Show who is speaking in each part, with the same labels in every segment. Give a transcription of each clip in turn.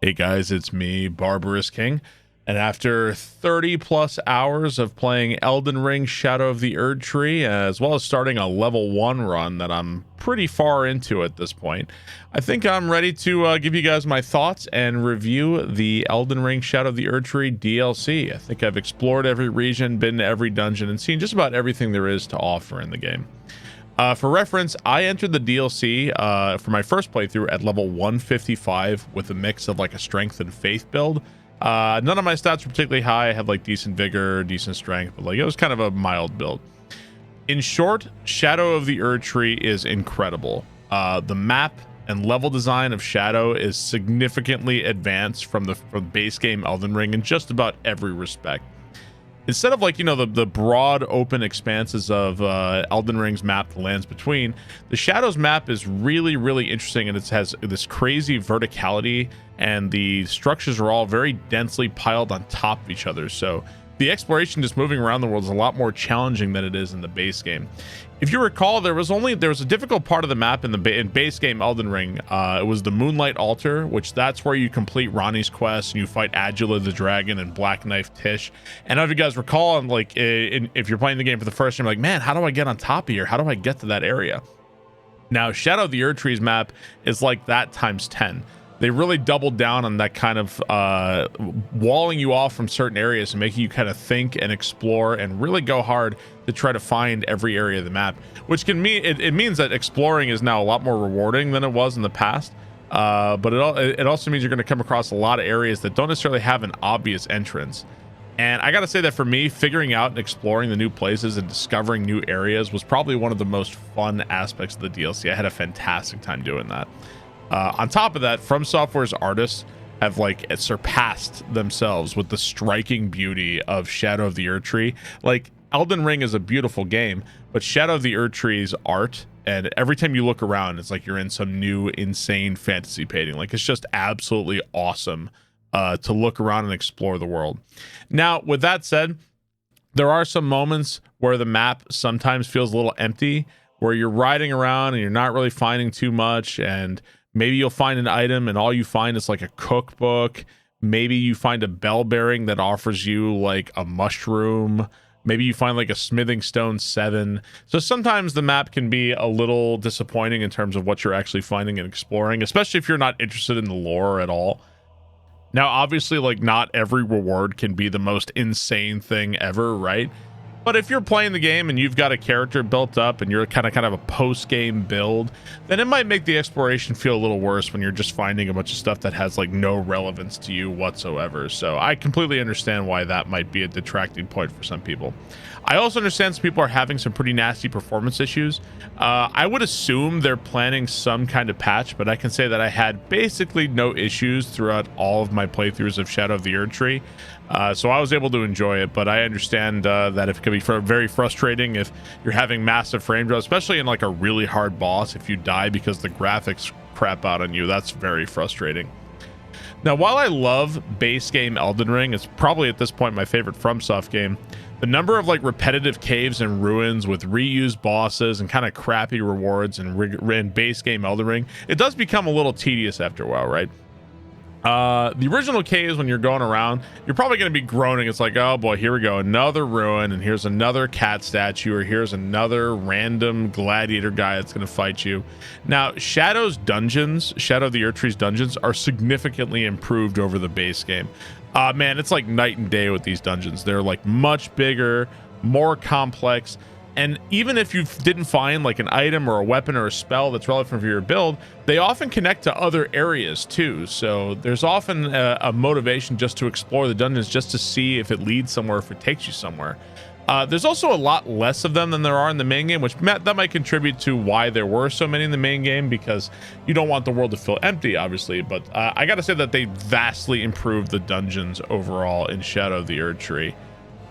Speaker 1: Hey guys, it's me, Barbarous King, and after 30 plus hours of playing Elden Ring Shadow of the Erdtree, as well as starting a level 1 run that I'm pretty far into at this point, I think I'm ready to give you guys my thoughts and review the Elden Ring Shadow of the Erdtree DLC. I think I've explored every region, been to every dungeon, and seen just about everything there is to offer in the game. For reference, I entered the DLC for my first playthrough at level 155 with a mix of like a strength and faith build. None of my stats were particularly high. I had like decent vigor, decent strength, but like it was kind of a mild build. In short, Shadow of the Erdtree is incredible. The map and level design of Shadow is significantly advanced from the base game Elden Ring in just about every respect. Instead of like, you know, the broad open expanses of Elden Ring's map, the lands between, the Shadows map is really, really interesting, and it has this crazy verticality, and the structures are all very densely piled on top of each other. So the exploration just moving around the world is a lot more challenging than it is in the base game. If you recall, there was a difficult part of the map in base game Elden Ring. It was the Moonlight Altar, which that's where you complete Ronnie's quest and you fight Adula the dragon and Black Knife Tish. And if you guys recall, and like if you're playing the game for the first time, like, man, how do I get on top of here? How do I get to that area? Now, Shadow of the Erdtree's map is like that times 10. They really doubled down on that kind of walling you off from certain areas and making you kind of think and explore and really go hard to try to find every area of the map, which can mean it means that exploring is now a lot more rewarding than it was in the past. But it also means you're going to come across a lot of areas that don't necessarily have an obvious entrance. And I got to say that for me, figuring out and exploring the new places and discovering new areas was probably one of the most fun aspects of the DLC. I had a fantastic time doing that. On top of that, From Software's artists have like surpassed themselves with the striking beauty of Shadow of the Erdtree. Like, Elden Ring is a beautiful game, but Shadow of the Erdtree's art, and every time you look around, it's like you're in some new insane fantasy painting. Like, it's just absolutely awesome to look around and explore the world. Now, with that said, there are some moments where the map sometimes feels a little empty, where you're riding around and you're not really finding too much, and maybe you'll find an item and all you find is like a cookbook. Maybe you find a bell bearing that offers you like a mushroom. Maybe you find like a smithing stone 7. So sometimes the map can be a little disappointing in terms of what you're actually finding and exploring, especially if you're not interested in the lore at all. Now, obviously, like, not every reward can be the most insane thing ever, right? But if you're playing the game and you've got a character built up and you're kind of a post-game build, then it might make the exploration feel a little worse when you're just finding a bunch of stuff that has like no relevance to you whatsoever. So I completely understand why that might be a detracting point for some people. I also understand some people are having some pretty nasty performance issues. I would assume they're planning some kind of patch, but I can say that I had basically no issues throughout all of my playthroughs of Shadow of the Erdtree. So I was able to enjoy it, but I understand that it can be very frustrating if you're having massive frame drops, especially in like a really hard boss. If you die because the graphics crap out on you, that's very frustrating. Now, while I love base game Elden Ring, it's probably at this point my favorite FromSoft game. The number of like repetitive caves and ruins with reused bosses and kind of crappy rewards and base game Elden Ring, it does become a little tedious after a while, right? The original caves, when you're going around, you're probably going to be groaning. It's like, oh boy, here we go, another ruin, and here's another cat statue, or here's another random gladiator guy that's going to fight you. Now, Shadow of the Erdtree's dungeons are significantly improved over the base game. Man, it's like night and day with these dungeons. They're like much bigger, more complex. And even if you didn't find like an item or a weapon or a spell that's relevant for your build, they often connect to other areas too. So there's often a motivation just to explore the dungeons, just to see if it leads somewhere, if it takes you somewhere. There's also a lot less of them than there are in the main game, which that might contribute to why there were so many in the main game, because you don't want the world to feel empty, obviously. But I gotta say that they vastly improved the dungeons overall in Shadow of the Erdtree.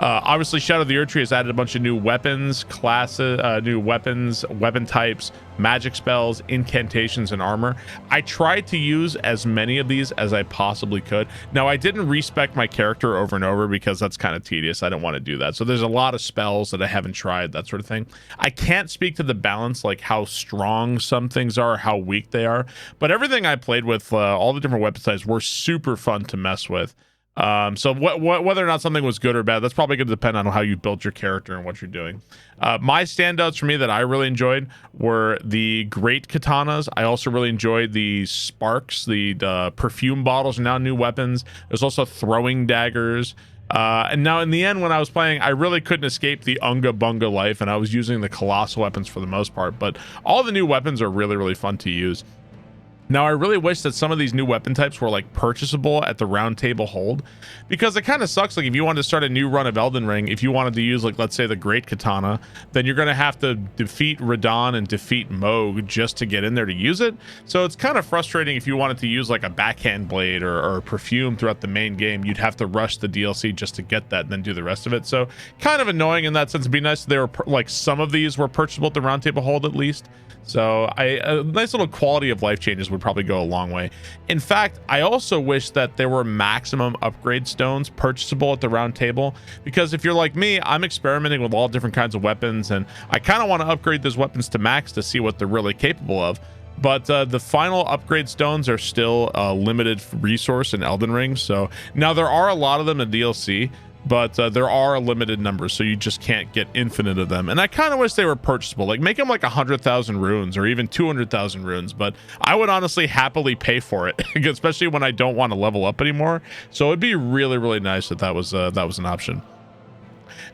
Speaker 1: Obviously, Shadow of the Erdtree has added a bunch of new weapons, classes, weapon types, magic spells, incantations, and armor. I tried to use as many of these as I possibly could. Now, I didn't respec my character over and over because that's kind of tedious. I don't want to do that. So there's a lot of spells that I haven't tried, that sort of thing. I can't speak to the balance, like how strong some things are, how weak they are. But everything I played with, all the different weapon types, were super fun to mess with. So whether or not something was good or bad, that's probably going to depend on how you built your character and what you're doing. My standouts for me that I really enjoyed were the great katanas. I also really enjoyed the sparks. The perfume bottles are now new weapons. There's also throwing daggers. And now in the end, when I was playing, I really couldn't escape the Unga Bunga life, and I was using the colossal weapons for the most part. But all the new weapons are really, really fun to use. Now, I really wish that some of these new weapon types were like purchasable at the round table hold, because it kind of sucks. Like if you wanted to start a new run of Elden Ring, if you wanted to use, like, let's say the Great Katana, then you're going to have to defeat Radon and defeat Moog just to get in there to use it. So it's kind of frustrating if you wanted to use like a backhand blade or perfume throughout the main game. You'd have to rush the DLC just to get that and then do the rest of it. So kind of annoying in that sense. It'd be nice if they were like some of these were purchasable at the round table hold at least. So a nice little quality of life changes would probably go a long way. In fact, I also wish that there were maximum upgrade stones purchasable at the round table, because if you're like me, I'm experimenting with all different kinds of weapons, and I kind of want to upgrade those weapons to max to see what they're really capable of. But the final upgrade stones are still a limited resource in Elden Ring. So now there are a lot of them in DLC, but there are a limited number, so you just can't get infinite of them. And I kind of wish they were purchasable, like make them like 100,000 runes or even 200,000 runes. But I would honestly happily pay for it, especially when I don't want to level up anymore. So it'd be really, really nice if that was an option.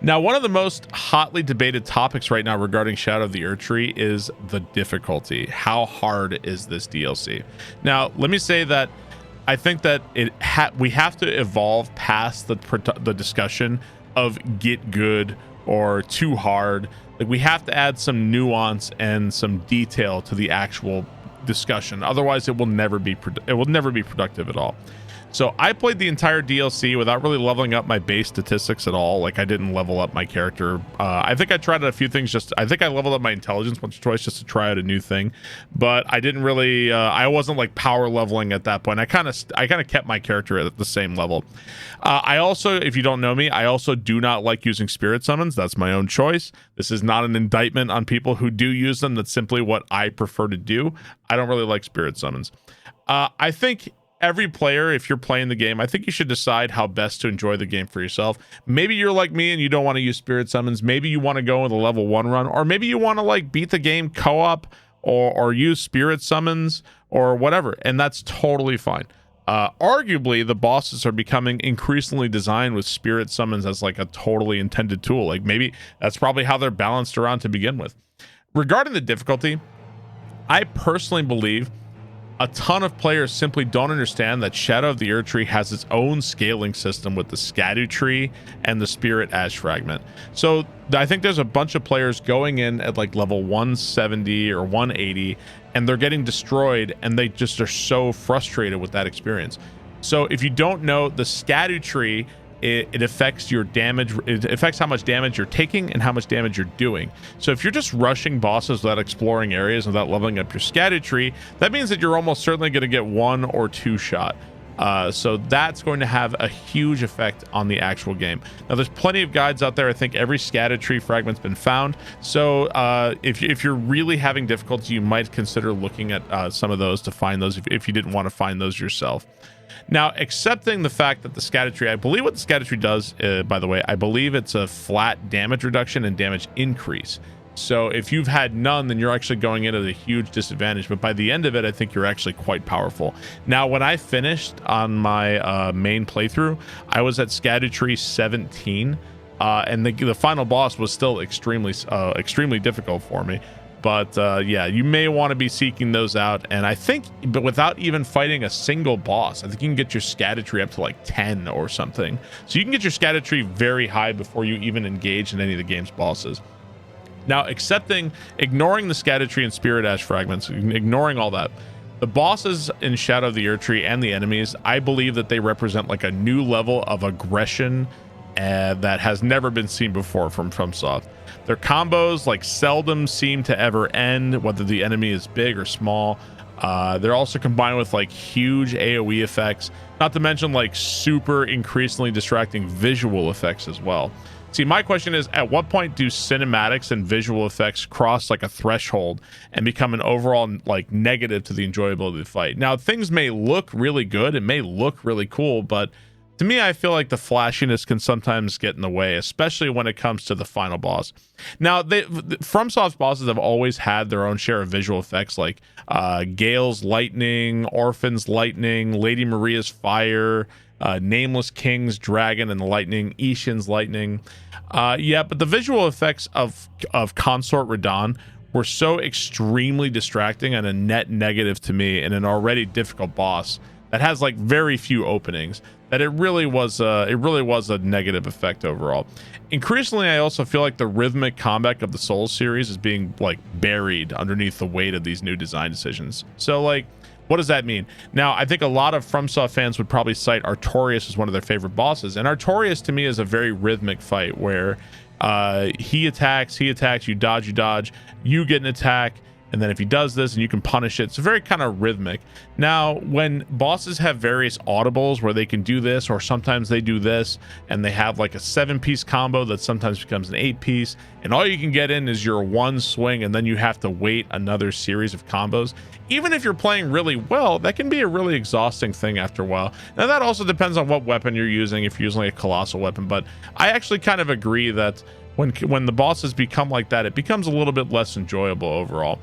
Speaker 1: Now, one of the most hotly debated topics right now regarding Shadow of the Erdtree is the difficulty. How hard is this DLC? Now, let me say that I think that we have to evolve past the discussion of get good or too hard. Like, we have to add some nuance and some detail to the actual discussion. Otherwise, it will never be productive at all. So I played the entire DLC without really leveling up my base statistics at all. Like, I didn't level up my character. I think I tried out a few things. I think I leveled up my intelligence once or twice just to try out a new thing, but I didn't really. I wasn't like power leveling at that point. I kind of kept my character at the same level. I also, if you don't know me, I also do not like using spirit summons. That's my own choice. This is not an indictment on people who do use them. That's simply what I prefer to do. I don't really like spirit summons. I think every player, if you're playing the game, I think you should decide how best to enjoy the game for yourself. Maybe you're like me and you don't want to use spirit summons. Maybe you want to go with a level 1 run, or maybe you want to like beat the game co-op or use spirit summons or whatever, and that's totally fine. Arguably, the bosses are becoming increasingly designed with spirit summons as like a totally intended tool. Like, maybe that's probably how they're balanced around to begin with. Regarding the difficulty, I personally believe a ton of players simply don't understand that Shadow of the Erdtree has its own scaling system with the Scadu Tree and the Spirit Ash Fragment. So I think there's a bunch of players going in at like level 170 or 180, and they're getting destroyed, and they just are so frustrated with that experience. So if you don't know, the Scadu Tree, it affects your damage. It affects how much damage you're taking and how much damage you're doing. So if you're just rushing bosses without exploring areas, without leveling up your Scadu Tree, that means that you're almost certainly going to get 1 or 2 shot. So that's going to have a huge effect on the actual game. Now, there's plenty of guides out there. I think every Scadu Tree fragment's been found. So if you're really having difficulty, you might consider looking at some of those to find those if you didn't want to find those yourself. Now, accepting the fact that the Scadu Tree, I believe what the Scadu Tree does, by the way, I believe it's a flat damage reduction and damage increase. So if you've had none, then you're actually going in at a huge disadvantage. But by the end of it, I think you're actually quite powerful. Now, when I finished on my main playthrough, I was at Scadu Tree 17, and the final boss was still extremely difficult for me. But yeah, you may want to be seeking those out. And I think, but without even fighting a single boss, I think you can get your Scadu Tree up to like 10 or something. So you can get your Scadu Tree very high before you even engage in any of the game's bosses. Now, ignoring the Scadu Tree and Spirit Ash fragments, ignoring all that, the bosses in Shadow of the Erdtree and the enemies, I believe that they represent like a new level of aggression that has never been seen before from FromSoft. Their combos like seldom seem to ever end, whether the enemy is big or small. They're also combined with like huge AoE effects, not to mention like super increasingly distracting visual effects as well. See, my question is, at what point do cinematics and visual effects cross like a threshold and become an overall like negative to the enjoyability of the fight? Now, things may look really good, it may look really cool, but to me, I feel like the flashiness can sometimes get in the way, especially when it comes to the final boss. Now, FromSoft's bosses have always had their own share of visual effects, like Gale's lightning, Orphan's lightning, Lady Maria's fire, Nameless King's dragon and the lightning, Ishin's lightning. Yeah, but the visual effects of Consort Radahn were so extremely distracting and a net negative to me in an already difficult boss that has like very few openings, that it really was a negative effect overall. Increasingly, I also feel like the rhythmic combat of the Souls series is being like buried underneath the weight of these new design decisions. So like, what does that mean? Now, I think a lot of FromSoft fans would probably cite Artorias as one of their favorite bosses, and Artorias to me is a very rhythmic fight where he attacks, you dodge, you get an attack, and then if he does this and you can punish it, it's very kind of rhythmic. Now, when bosses have various audibles where they can do this, or sometimes they do this, and they have like a 7-piece combo that sometimes becomes an 8-piece, and all you can get in is your one swing, and then you have to wait another series of combos. Even if you're playing really well, that can be a really exhausting thing after a while. Now, that also depends on what weapon you're using, if you're using like a colossal weapon, but I actually kind of agree that when the bosses become like that, it becomes a little bit less enjoyable overall.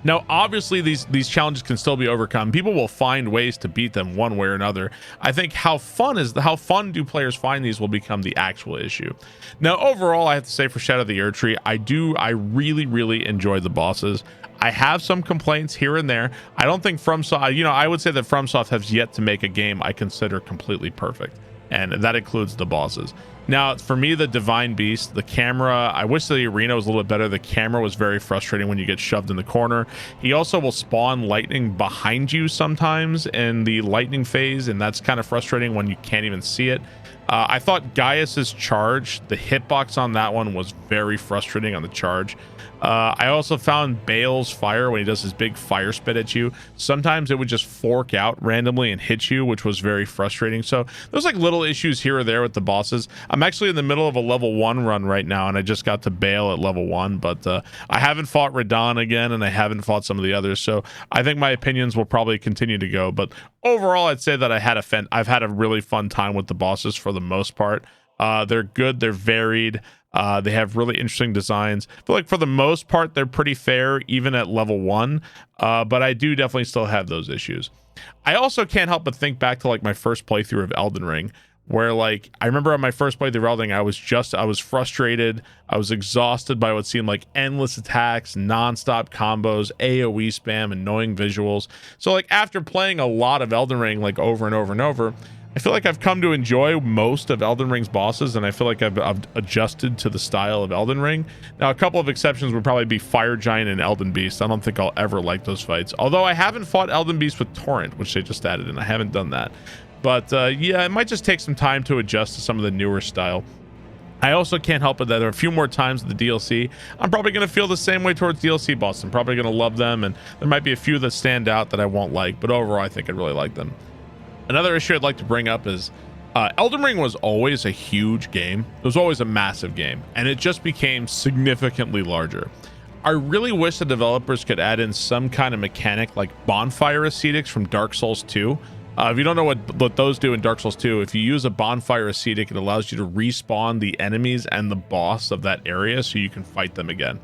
Speaker 1: Now, obviously, these challenges can still be overcome. People will find ways to beat them one way or another. I think how fun do players find these will become the actual issue. Now, overall, I have to say for Shadow of the Erdtree, I really enjoy the bosses. I have some complaints here and there. I don't think FromSoft, I would say that FromSoft has yet to make a game I consider completely perfect, and that includes the bosses. Now, for me, the Divine Beast, the camera, I wish the arena was a little bit better. The camera was very frustrating when you get shoved in the corner. He also will spawn lightning behind you sometimes in the lightning phase, and that's kind of frustrating when you can't even see it. I thought Gaius's charge, the hitbox on that one was very frustrating on the charge. I also found Bale's fire, when he does his big fire spit at you, sometimes it would just fork out randomly and hit you, which was very frustrating. So there's like little issues here or there with the bosses. I'm actually in the middle of a level 1 run right now, and I just got to Bale at level 1, but I haven't fought Radahn again, and I haven't fought some of the others, so I think my opinions will probably continue to go. But overall, I'd say that I've had a really fun time with the bosses for the most part. They're good, they're varied. They have really interesting designs. I feel like for the most part, they're pretty fair, even at level 1. But I do definitely still have those issues. I also can't help but think back to like my first playthrough of Elden Ring, where like I remember on my first playthrough of Elden Ring, I was frustrated. I was exhausted by what seemed like endless attacks, nonstop combos, AoE spam, annoying visuals. So like after playing a lot of Elden Ring like over and over and over, I feel like I've come to enjoy most of Elden Ring's bosses, and I feel like I've adjusted to the style of Elden Ring. Now, a couple of exceptions would probably be Fire Giant and Elden Beast. I don't think I'll ever like those fights. Although I haven't fought Elden Beast with Torrent, which they just added, and I haven't done that. But yeah, it might just take some time to adjust to some of the newer style. I also can't help it that there are a few more times with the DLC, I'm probably going to feel the same way towards DLC bosses. I'm probably going to love them, and there might be a few that stand out that I won't like, but overall, I think I really like them. Another issue I'd like to bring up is Elden Ring was always a huge game. It was always a massive game, and it just became significantly larger. I really wish the developers could add in some kind of mechanic like bonfire ascetics from Dark Souls 2. If you don't know what those do in Dark Souls 2, if you use a bonfire ascetic, it allows you to respawn the enemies and the boss of that area so you can fight them again.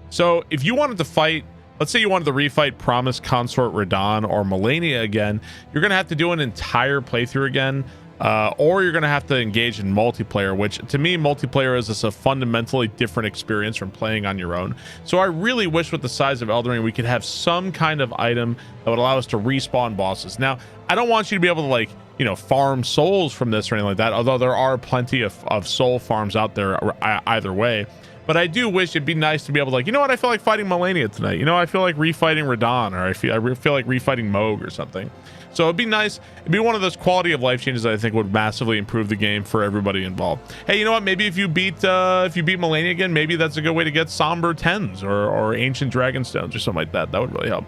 Speaker 1: So if you wanted to fight, let's say you wanted to refight Promised Consort Radahn or Malenia again, you're going to have to do an entire playthrough again, or you're going to have to engage in multiplayer, which to me, multiplayer is just a fundamentally different experience from playing on your own. So I really wish with the size of Elden Ring, we could have some kind of item that would allow us to respawn bosses. Now, I don't want you to be able to like, farm souls from this or anything like that, although there are plenty of soul farms out there either way. But I do wish it'd be nice to be able to like, I feel like fighting Malenia tonight. I feel like refighting Radahn, or I feel like refighting Moog or something. So it'd be nice. It'd be one of those quality of life changes that I think would massively improve the game for everybody involved. Hey, you know what? Maybe if you beat Melania again, maybe that's a good way to get Somber 10s or Ancient Dragonstones or something like that. That would really help.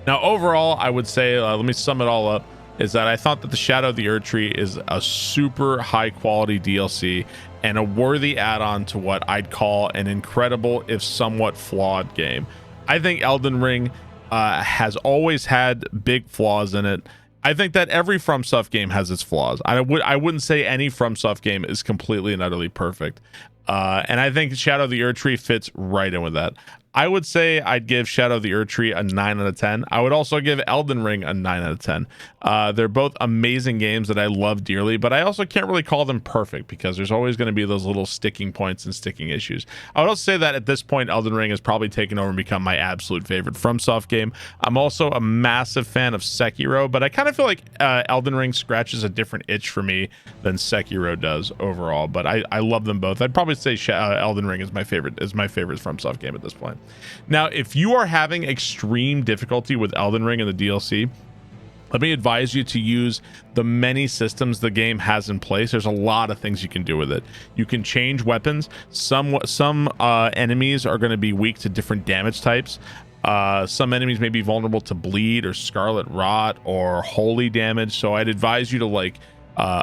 Speaker 1: Now, overall, I would say, let me sum it all up, is that I thought that the Shadow of the Erdtree is a super high quality DLC and a worthy add-on to what I'd call an incredible, if somewhat flawed game. I think Elden Ring has always had big flaws in it. I think that every FromSoft game has its flaws. I wouldn't say any FromSoft game is completely and utterly perfect. And I think Shadow of the Erdtree fits right in with that. I would say I'd give Shadow of the Erdtree a 9 out of 10. I would also give Elden Ring a 9 out of 10. They're both amazing games that I love dearly, but I also can't really call them perfect because there's always going to be those little sticking points and sticking issues. I would also say that at this point, Elden Ring has probably taken over and become my absolute favorite FromSoft game. I'm also a massive fan of Sekiro, but I kind of feel like Elden Ring scratches a different itch for me than Sekiro does overall, but I love them both. I'd probably say Elden Ring is my favorite FromSoft game at this point. Now, if you are having extreme difficulty with Elden Ring and the DLC, let me advise you to use the many systems the game has in place. There's a lot of things you can do with it. You can change weapons. Some enemies are going to be weak to different damage types. Some enemies may be vulnerable to bleed or scarlet rot or holy damage. So I'd advise you to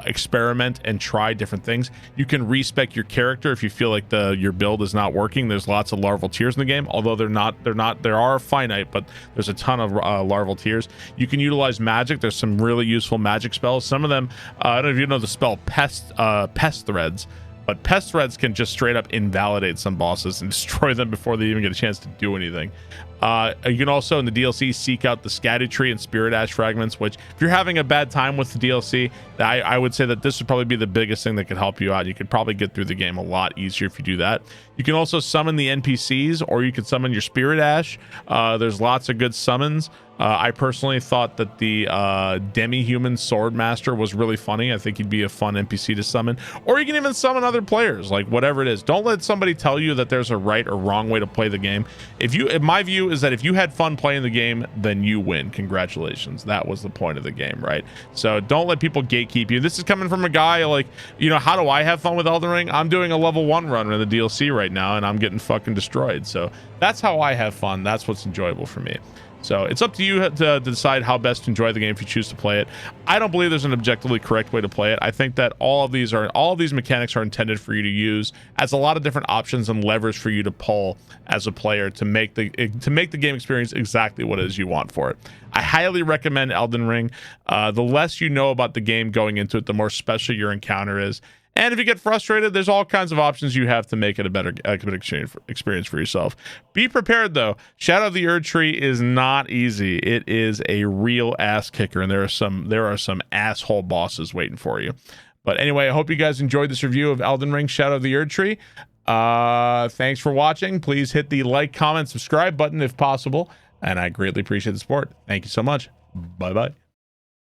Speaker 1: experiment and try different things. You can respec your character if you feel like your build is not working. There's lots of larval tears in the game, although there are finite, but there's a ton of larval tears. You can utilize magic. There's some really useful magic spells. Some of them, I don't know if you know the spell pest threads, but pest threads can just straight up invalidate some bosses and destroy them before they even get a chance to do anything. You can also in the DLC seek out the Erdtree and Spirit Ash fragments, which if you're having a bad time with the DLC, I would say that this would probably be the biggest thing that could help you out. You could probably get through the game a lot easier if you do that. You can also summon the NPCs, or you can summon your Spirit Ash. There's lots of good summons. I personally thought that the demi-human Swordmaster was really funny. I think he'd be a fun NPC to summon. Or you can even summon other players, like whatever it is. Don't let somebody tell you that there's a right or wrong way to play the game. In my view is that if you had fun playing the game, then you win. Congratulations. That was the point of the game, right? So don't let people gatekeep you. This is coming from a guy like, how do I have fun with Elden Ring? I'm doing a level 1 run in the DLC right now, and I'm getting fucking destroyed. So that's how I have fun. That's what's enjoyable for me. So it's up to you to decide how best to enjoy the game if you choose to play it. I don't believe there's an objectively correct way to play it. I think that all of these mechanics are intended for you to use as a lot of different options and levers for you to pull as a player to make the game experience exactly what it is you want for it. I highly recommend Elden Ring. The less you know about the game going into it, the more special your encounter is. And if you get frustrated, there's all kinds of options you have to make it a better experience for yourself. Be prepared, though. Shadow of the Erdtree is not easy. It is a real ass kicker, and there are some asshole bosses waiting for you. But anyway, I hope you guys enjoyed this review of Elden Ring Shadow of the Erdtree. Thanks for watching. Please hit the like, comment, subscribe button if possible, and I greatly appreciate the support. Thank you so much. Bye-bye.